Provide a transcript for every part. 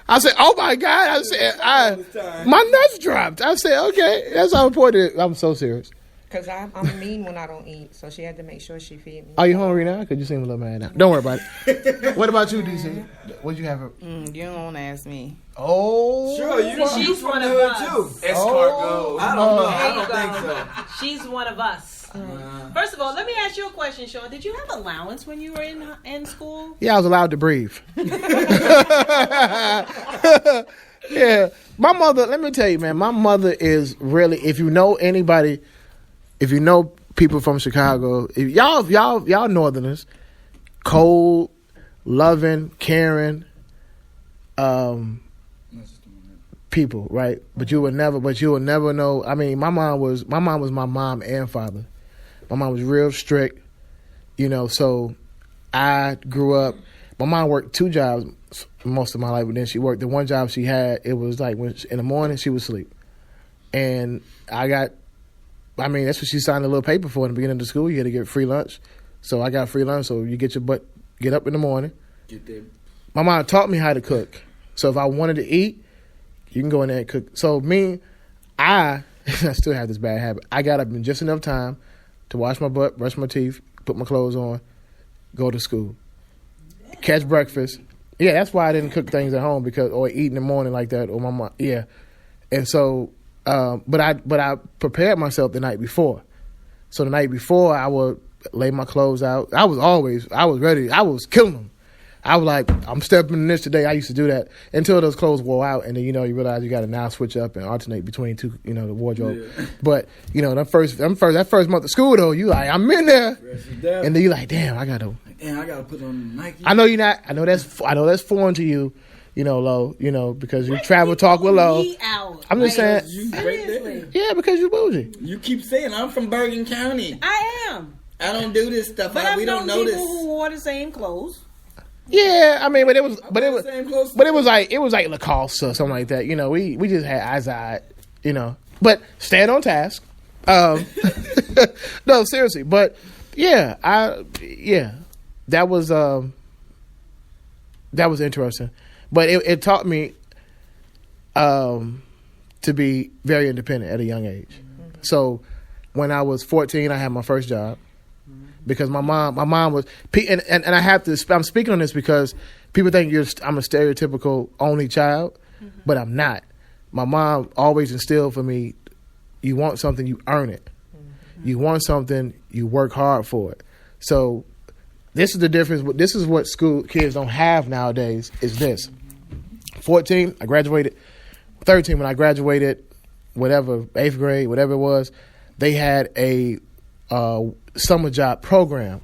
I said, "Oh my God!" I said, "My nuts dropped." I said, "Okay, that's how important it is." I'm so serious. Because I'm mean when I don't eat, so she had to make sure she feed me. Are you hungry now? Because you seem a little mad now. Don't worry about it. What about you, DC? What'd you have? You don't want to ask me. Oh, sure. She's one of us. Too. Escargot. I don't know. I don't think so. She's one of us. First of all, let me ask you a question, Sean. Did you have allowance when you were in school? Yeah, I was allowed to breathe. Yeah, my mother. Let me tell you, man. My mother is really. If you know anybody, if you know people from Chicago, if y'all Northerners, cold, loving, caring, people, right? But you will never know. I mean, my mom was my mom and father. My mom was real strict, so I grew up, my mom worked 2 jobs most of my life, but then she worked the one job she had, it was like in the morning she would sleep. And that's what she signed a little paper for in the beginning of the school. You had to get free lunch. So I got free lunch, so you get up in the morning. Get there. My mom taught me how to cook. So if I wanted to eat, you can go in there and cook. So I still have this bad habit. I got up in just enough time to wash my butt, brush my teeth, put my clothes on, go to school, catch breakfast. Yeah, that's why I didn't cook things at home or eat in the morning like that. Or my mom, yeah. And so, but I prepared myself the night before. So the night before, I would lay my clothes out. I was ready. I was killing them. I was like, I'm stepping in this today. I used to do that until those clothes wore out, and then you realize you got to now switch up and alternate between two, the wardrobe. Yeah. But that first month of school though, you like, I'm in there, and then you like, damn, I gotta put on Nike. I know you're not. I know that's foreign to you, Lo. Because you travel talk with Lo. I'm just saying, you right there. Yeah, because you bougie. You keep saying I'm from Bergen County. I am. I don't do this stuff. But we don't know this. People who wore the same clothes. Yeah, I mean, but it was like Lacoste or something like that. We just had eyes, but staying on task. No, seriously, but yeah, that was interesting, but it taught me to be very independent at a young age. Mm-hmm. So when I was 14, I had my first job. Because my mom was, and I have to, I'm speaking on this because people think I'm a stereotypical only child, but I'm not. My mom always instilled for me, you want something, you earn it. You want something, you work hard for it. So this is the difference. This is what school kids don't have nowadays is this. 14, I graduated. 13, when I graduated, whatever, 8th grade, whatever it was, they had a summer job program.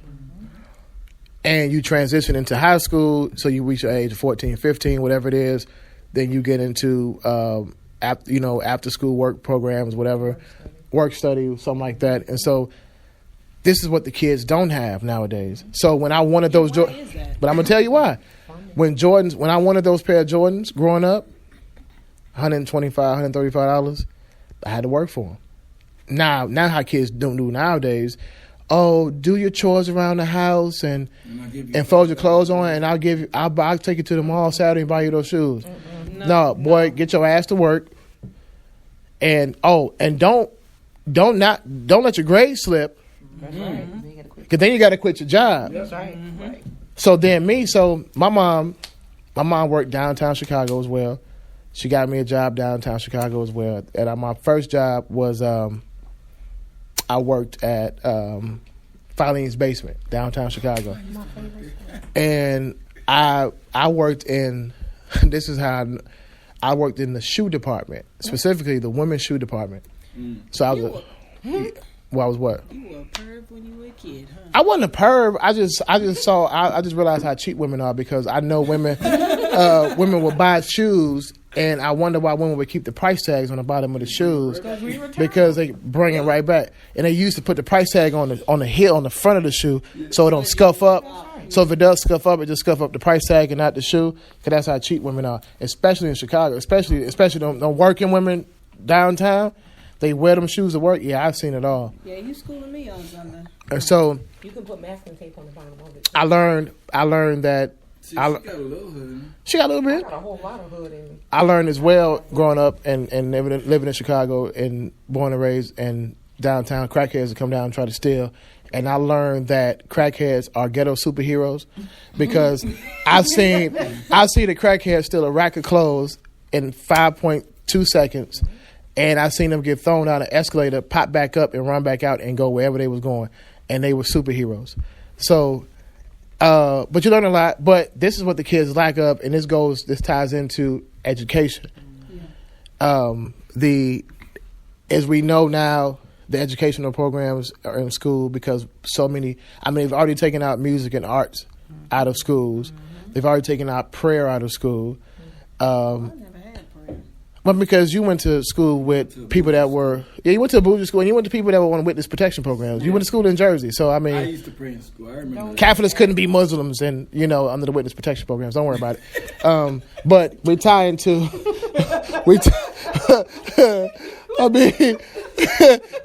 And you transition into high school, so you reach your age of 14, 15, whatever it is. Then you get into, after school work programs, whatever, work study, something like that. And so this is what the kids don't have nowadays. So when I wanted those, but I'm going to tell you why. When I wanted those pair of Jordans growing up, $125, $135, I had to work for them. Now how kids don't do nowadays. Oh, do your chores around the house and fold your clothes on, and I'll take you to the mall Saturday and buy you those shoes. No, boy, get your ass to work, and don't let your grades slip. That's right. Because then you got to quit your job. That's right. Right. So my mom worked downtown Chicago as well. She got me a job downtown Chicago as well. And my first job was I worked at Filene's Basement, downtown Chicago. And I worked in, I worked in the shoe department, specifically the women's shoe department. So I was I was what? You were a perv when you were a kid, huh? I wasn't a perv. I just realized how cheap women are, because I know women would buy shoes, and I wonder why women would keep the price tags on the bottom of the shoes, because they bring it right back. And they used to put the price tag on the heel, on the front of the shoe, so it don't scuff up. So if it does scuff up, it just scuff up the price tag and not the shoe, because that's how cheap women are, especially in Chicago, especially them working women downtown. They wear them shoes to work. Yeah, I've seen it all. Yeah, you schooling me on something. And so you can put masking tape on the bottom of it. I learned that See, she got a little hood. She got a little bit. Got a whole lot of hood in me. I learned as well growing up and living in Chicago and born and raised in downtown. Crackheads would come down and try to steal. And I learned that crackheads are ghetto superheroes because I've seen a crackhead steal a rack of clothes in 5.2 seconds, and I've seen them get thrown down an escalator, pop back up, and run back out and go wherever they was going, and they were superheroes. So, but you learn a lot. But this is what the kids lack of, and this ties into education. As we know now, the educational programs are in school because they've already taken out music and arts out of schools. They've already taken out prayer out of school. I never had prayer. Well, because you went to school with people that were, you went to a bougie school and you went to people that were on witness protection programs. You went to school in Jersey. So, I used to pray in school. I remember that. Catholics couldn't be Muslims and, under the witness protection programs. Don't worry about it. But we tie into,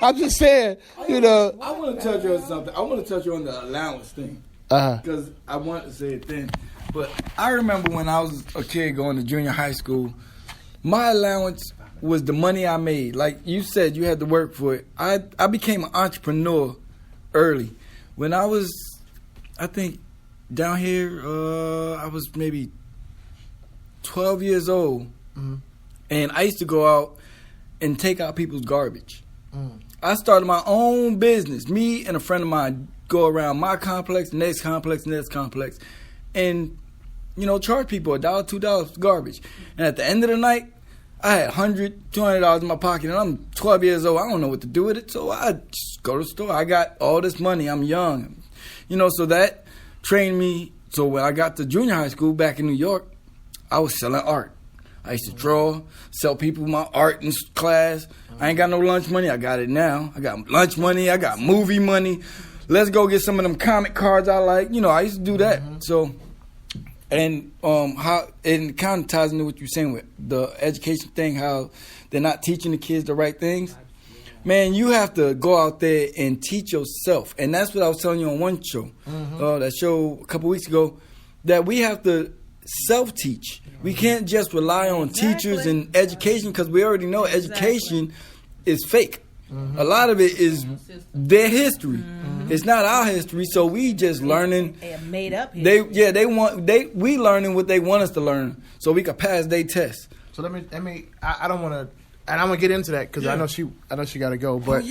I'm just saying, I want to touch on something. I want to touch on the allowance thing. Because I wanted to say it then. But I remember when I was a kid going to junior high school, my allowance was the money I made. Like you said, you had to work for it. I became an entrepreneur early. When I was, I think, down here, I was maybe 12 years old. Mm-hmm. And I used to go out and take out people's garbage. I started my own business. Me and a friend of mine go around my complex, next complex, and charge people $1, $2 for garbage. And at the end of the night, I had $100, $200 in my pocket, and I'm 12 years old. I don't know what to do with it, so I just go to the store. I got all this money. I'm young, so that trained me. So when I got to junior high school back in New York, I was selling art. I used to draw, sell people my art in class. I ain't got no lunch money. I got it now. I got lunch money. I got movie money. Let's go get some of them comic cards I like. I used to do that. Mm-hmm. So, and how it kind of ties into what you're saying with the education thing, how they're not teaching the kids the right things. Man, you have to go out there and teach yourself. And that's what I was telling you on one show, that show a couple weeks ago, that we have to self-teach. We can't just rely on teachers and education because we already know education is fake. A lot of it is their history. It's not our history, so we just learning. Made up history. We learning what they want us to learn, so we can pass their test. So let me. I don't want to, and I'm gonna get into that because I know she got to go. But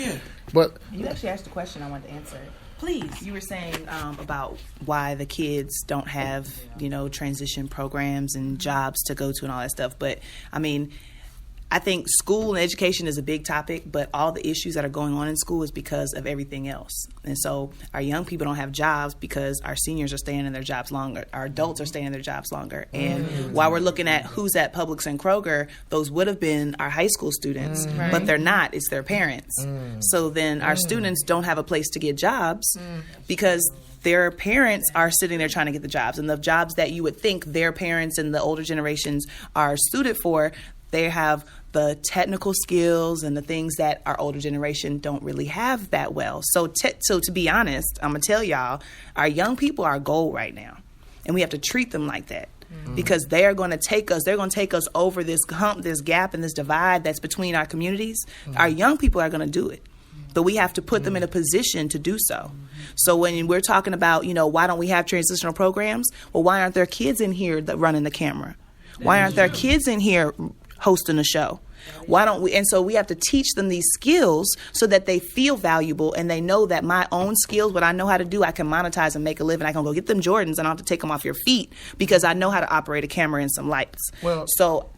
but you actually asked a question I wanted to answer. Please. You were saying about why the kids don't have, transition programs and jobs to go to and all that stuff. But, I think school and education is a big topic, but all the issues that are going on in school is because of everything else. And so our young people don't have jobs because our seniors are staying in their jobs longer. Our adults are staying in their jobs longer. And while we're looking at who's at Publix and Kroger, those would have been our high school students, but they're not. It's their parents. So then our students don't have a place to get jobs because their parents are sitting there trying to get the jobs. And the jobs that you would think their parents and the older generations are suited for, they have the technical skills and the things that our older generation don't really have that well. So to be honest, I'm going to tell y'all, our young people are gold right now. And we have to treat them like that. Because they're going to take us over this hump, this gap, and this divide that's between our communities. Our young people are going to do it. But we have to put them in a position to do so. So when we're talking about, why don't we have transitional programs? Well, why aren't there kids in here that running the camera? Why aren't there kids in here hosting a show? Why don't we? And so we have to teach them these skills so that they feel valuable and they know that my own skills, what I know how to do, I can monetize and make a living. I can go get them Jordans and I don't have to take them off your feet because I know how to operate a camera and some lights. Well, so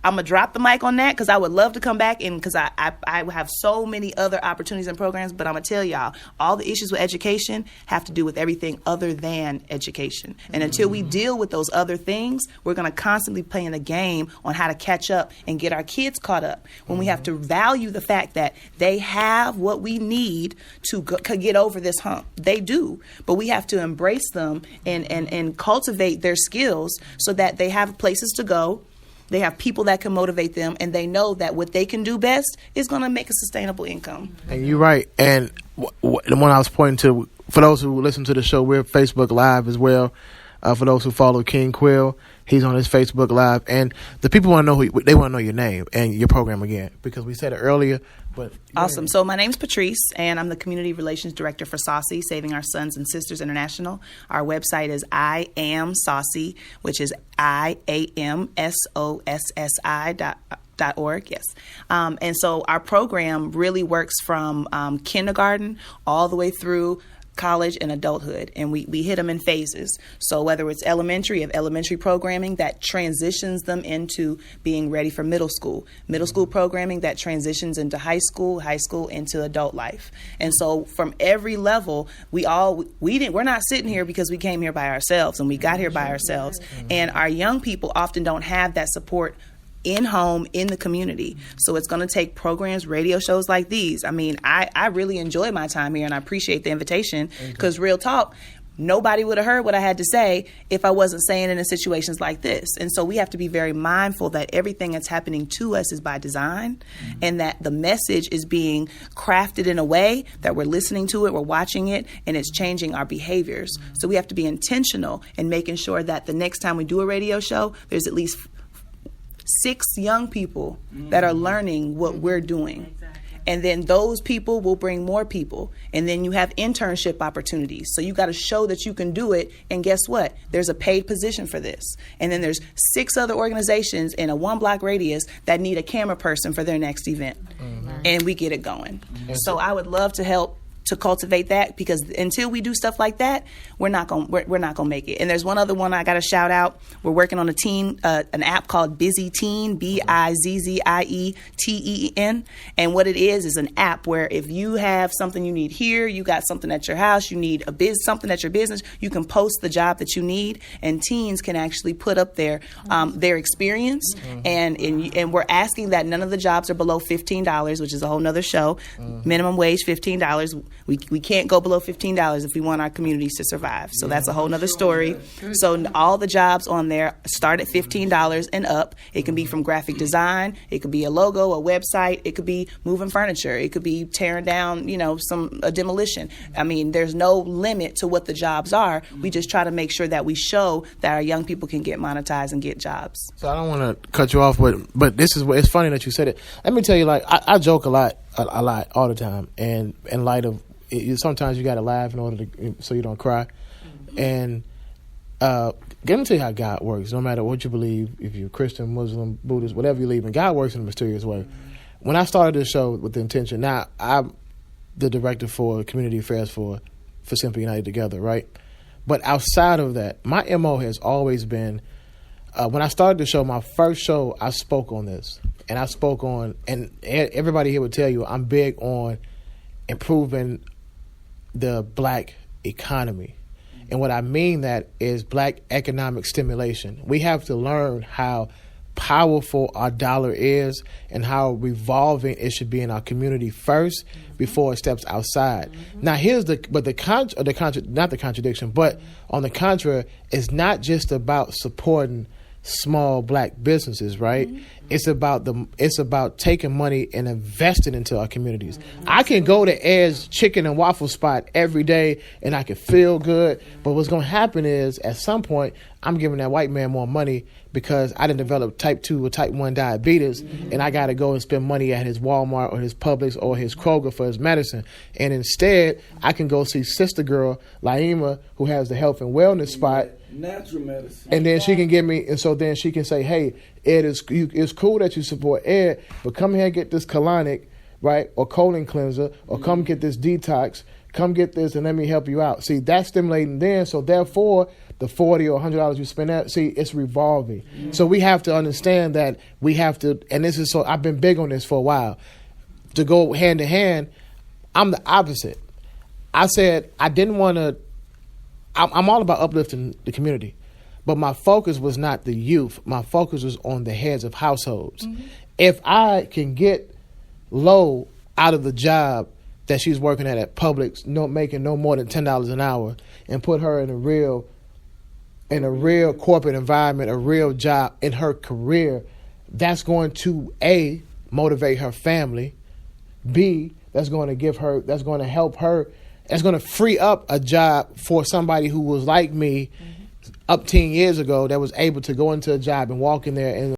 I'm going to drop the mic on that because I would love to come back and because I have so many other opportunities and programs, but I'm going to tell y'all, all the issues with education have to do with everything other than education. And until we deal with those other things, we're going to constantly play in a game on how to catch up and get our kids caught up when we have to value the fact that they have what we need to get over this hump. They do, but we have to embrace them and cultivate their skills so that they have places to go. They have people that can motivate them, and they know that what they can do best is going to make a sustainable income. And you're right. And the one I was pointing to, for those who listen to the show, we're Facebook Live as well. For those who follow King Quill, he's on his Facebook Live, and the people want to know they want to know your name and your program again, because we said it earlier. But awesome. So my name's Patrice, and I'm the Community Relations Director for Saucy, Saving Our Sons and Sisters International. Our website is I Am Saucy, which is IAMSOSSI.org. Yes. And so our program really works from kindergarten all the way through college and adulthood, and we hit them in phases. So whether it's elementary programming that transitions them into being ready for middle school programming that transitions into high school into adult life. And so from every level, we're not sitting here because we came here by ourselves and we got here by ourselves. And our young people often don't have that support in home, in the community. So it's going to take programs, radio shows like these. I mean, I really enjoy my time here, and I appreciate the invitation, because real talk, nobody would have heard what I had to say if I wasn't saying it in situations like this. And so we have to be very mindful that everything that's happening to us is by design, and that the message is being crafted in a way that we're listening to it, we're watching it, and it's changing our behaviors. So we have to be intentional in making sure that the next time we do a radio show, there's at least 6 young people that are learning what we're doing. And then those people will bring more people. And then you have internship opportunities. So you got to show that you can do it. And guess what? There's a paid position for this. And then there's 6 other organizations in a 1-block radius that need a camera person for their next event. And we get it going. So I would love to help to cultivate that, because until we do stuff like that, we're not gonna make it. And there's one other one I got to shout out. We're working on an app called Bizzie Teen, BIZZIETEEN. And what it is an app where if you have something you need here, you got something at your house, you need something at your business, you can post the job that you need, and teens can actually put up their experience. And we're asking that none of the jobs are below $15, which is a whole nother show. Minimum wage $15. We can't go below $15 if we want our communities to survive. So that's a whole nother story. So all the jobs on there start at $15 and up. It can be from graphic design. It could be a logo, a website. It could be moving furniture. It could be tearing down, a demolition. I mean, there's no limit to what the jobs are. We just try to make sure that we show that our young people can get monetized and get jobs. So I don't want to cut you off, but this is it's funny that you said it. Let me tell you, I joke a lot all the time, and in light of sometimes you got to laugh in order so you don't cry. And let me tell you how God works. No matter what you believe, if you're Christian, Muslim, Buddhist, whatever you believe in, God works in a mysterious way. When I started this show with the intention, now I'm the director for community affairs for Simply United Together, right? But outside of that, my MO has always been, when I started the show, my first show, I spoke on this. And I spoke on, and everybody here would tell you, I'm big on improving the black economy. And what I mean that is black economic stimulation. We have to learn how powerful our dollar is and how revolving it should be in our community first before it steps outside. Now here's on the contrary, it's not just about supporting small black businesses, right? It's about taking money and investing into our communities. I can go to Ed's Chicken and Waffle Spot every day and I can feel good, but what's going to happen is at some point I'm giving that white man more money because I didn't develop type 2 or type 1 diabetes, and I got to go and spend money at his Walmart or his Publix or his Kroger for his medicine. And instead, I can go see Sister Girl, Laima, who has the health and wellness spot. Natural medicine. And then she can give me, and so then she can say, hey, Ed, it's cool that you support Ed, but come here and get this colonic, right, or colon cleanser, or come get this detox, come get this and let me help you out. See, that's stimulating then, so therefore, the $40 or $100 you spend there, see, it's revolving. So we have to understand that we have to, and this is so, I've been big on this for a while, to go hand to hand. I'm the opposite. I said I didn't want to, I'm all about uplifting the community, but my focus was not the youth. My focus was on the heads of households. If I can get Lo out of the job that she's working at Publix, making no more than $10 an hour, and put her in a real corporate environment, a real job in her career, that's going to A, motivate her family, B, that's going to help her, that's going to free up a job for somebody who was like me, up 10 years ago that was able to go into a job and walk in there and